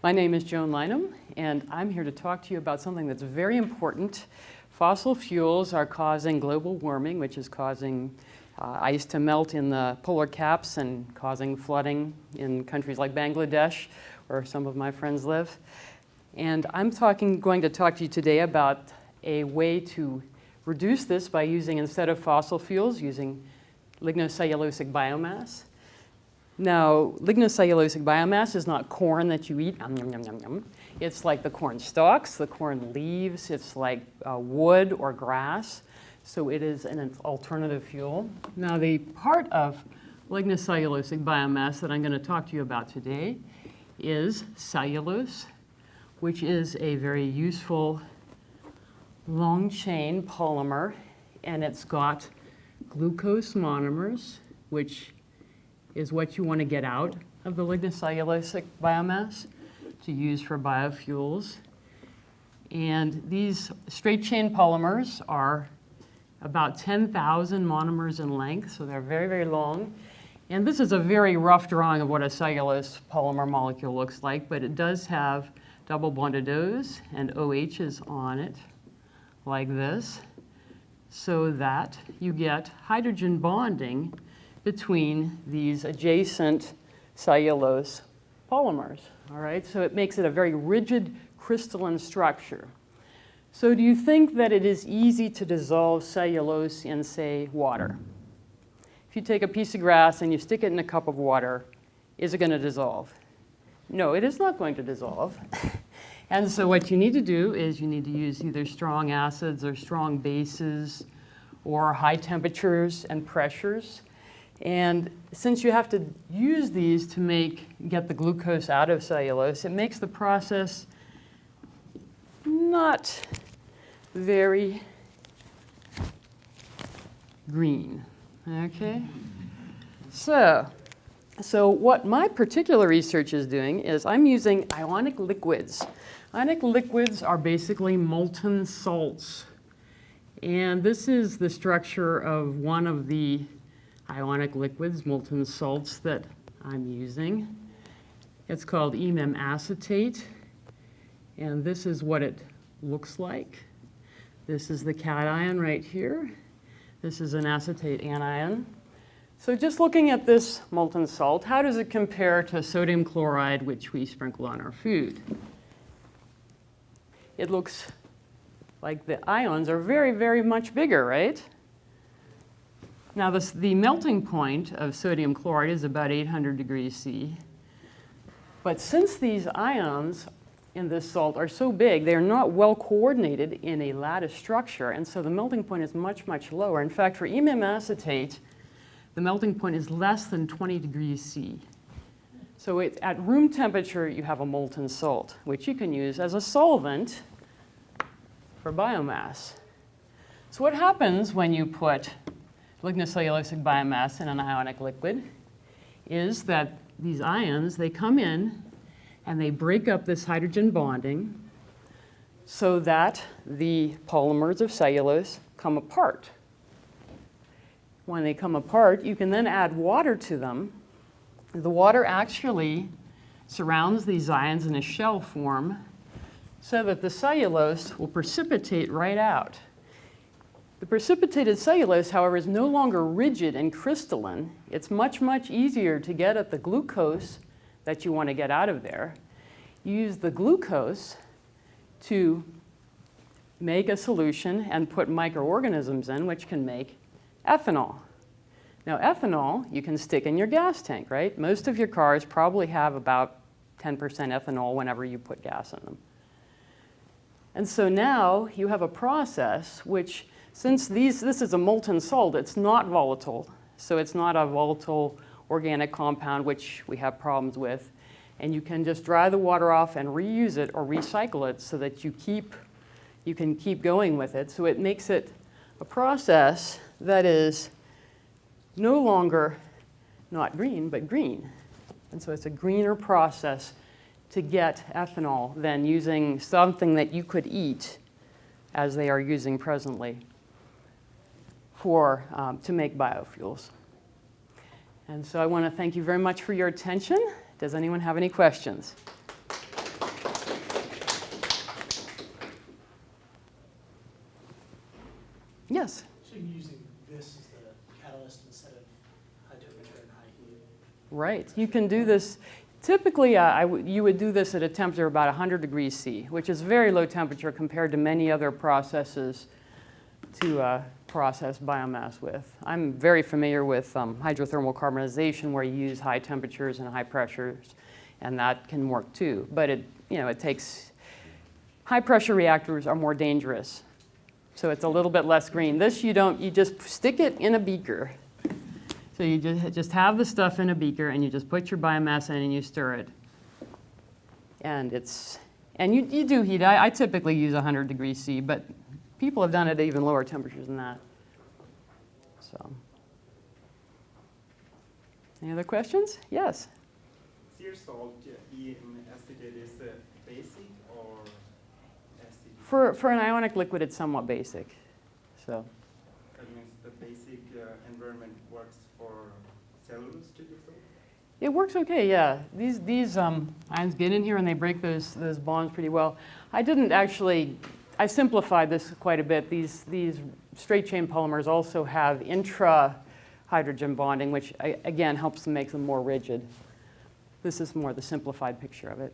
My name is Joan Lynham, and I'm here to talk to you about something that's very important. Fossil fuels are causing global warming, which is causing ice to melt in the polar caps and causing flooding in countries like Bangladesh, where some of my friends live. And I'm going to talk to you today about a way to reduce this by using, instead of fossil fuels, using lignocellulosic biomass. Now, lignocellulosic biomass is not corn that you eat. Yum, yum, yum, yum. It's like the corn stalks, the corn leaves. It's like wood or grass. So it is an alternative fuel. Now, the part of lignocellulosic biomass that I'm going to talk to you about today is cellulose, which is a very useful long-chain polymer. And it's got glucose monomers, which is what you want to get out of the lignocellulosic biomass to use for biofuels. And these straight-chain polymers are about 10,000 monomers in length, so they're very, very long. And this is a very rough drawing of what a cellulose polymer molecule looks like, but it does have double-bonded O's and OHs on it, like this, so that you get hydrogen bonding between these adjacent cellulose polymers. All right, so it makes it a very rigid crystalline structure. So do you think that it is easy to dissolve cellulose in, say, water? If you take a piece of grass and you stick it in a cup of water, is it going to dissolve? No, it is not going to dissolve. And so what you need to do is you need to use either strong acids or strong bases or high temperatures and pressures. And since you have to use these to get the glucose out of cellulose, it makes the process not very green. Okay? So what my particular research is doing is I'm using ionic liquids. Ionic liquids are basically molten salts. And this is the structure of one of the ionic liquids, molten salts, that I'm using. It's called EMEM acetate. And this is what it looks like. This is the cation right here. This is an acetate anion. So just looking at this molten salt, how does it compare to sodium chloride, which we sprinkle on our food? It looks like the ions are very, very much bigger, right? Now, the melting point of sodium chloride is about 800 degrees C. But since these ions in this salt are so big, they're not well coordinated in a lattice structure, and so the melting point is much, much lower. In fact, for EMEM acetate, the melting point is less than 20 degrees C. So at room temperature, you have a molten salt, which you can use as a solvent for biomass. So what happens when you put lignocellulosic biomass in an ionic liquid is that these ions, they come in and they break up this hydrogen bonding so that the polymers of cellulose come apart. When they come apart, you can then add water to them. The water actually surrounds these ions in a shell form so that the cellulose will precipitate right out. The precipitated cellulose, however, is no longer rigid and crystalline. It's much, much easier to get at the glucose that you want to get out of there. You use the glucose to make a solution and put microorganisms in, which can make ethanol. Now, ethanol you can stick in your gas tank, right? Most of your cars probably have about 10% ethanol whenever you put gas in them. And so now you have a process which, since this is a molten salt, it's not volatile. So it's not a volatile organic compound, which we have problems with. And you can just dry the water off and reuse it or recycle it so that you can keep going with it. So it makes it a process that is no longer not green, but green. And so it's a greener process to get ethanol than using something that you could eat, as they are using presently, to make biofuels. And so I want to thank you very much for your attention. Does anyone have any questions? So you're using this as the catalyst instead of high temperature and high heat? Right. You can do this. Typically, you would do this at a temperature of about 100 degrees C, which is very low temperature compared to many other processes to process biomass with. I'm very familiar with hydrothermal carbonization, where you use high temperatures and high pressures, and that can work too. But it takes high pressure reactors are more dangerous, so it's a little bit less green. This you don't. You just stick it in a beaker. So you just have the stuff in a beaker, and you just put your biomass in and you stir it. And you do heat. I typically use 100 degrees C, but people have done it at even lower temperatures than that. So, any other questions? Yes? Sear salt in acetate is basic or acid? For an ionic liquid, it's somewhat basic. So. That means the basic environment works for cellulose to dissolve? It works okay, yeah. These ions get in here and they break those bonds pretty well. I simplified this quite a bit. These straight chain polymers also have intra-hydrogen bonding, which again helps to make them more rigid. This is more the simplified picture of it.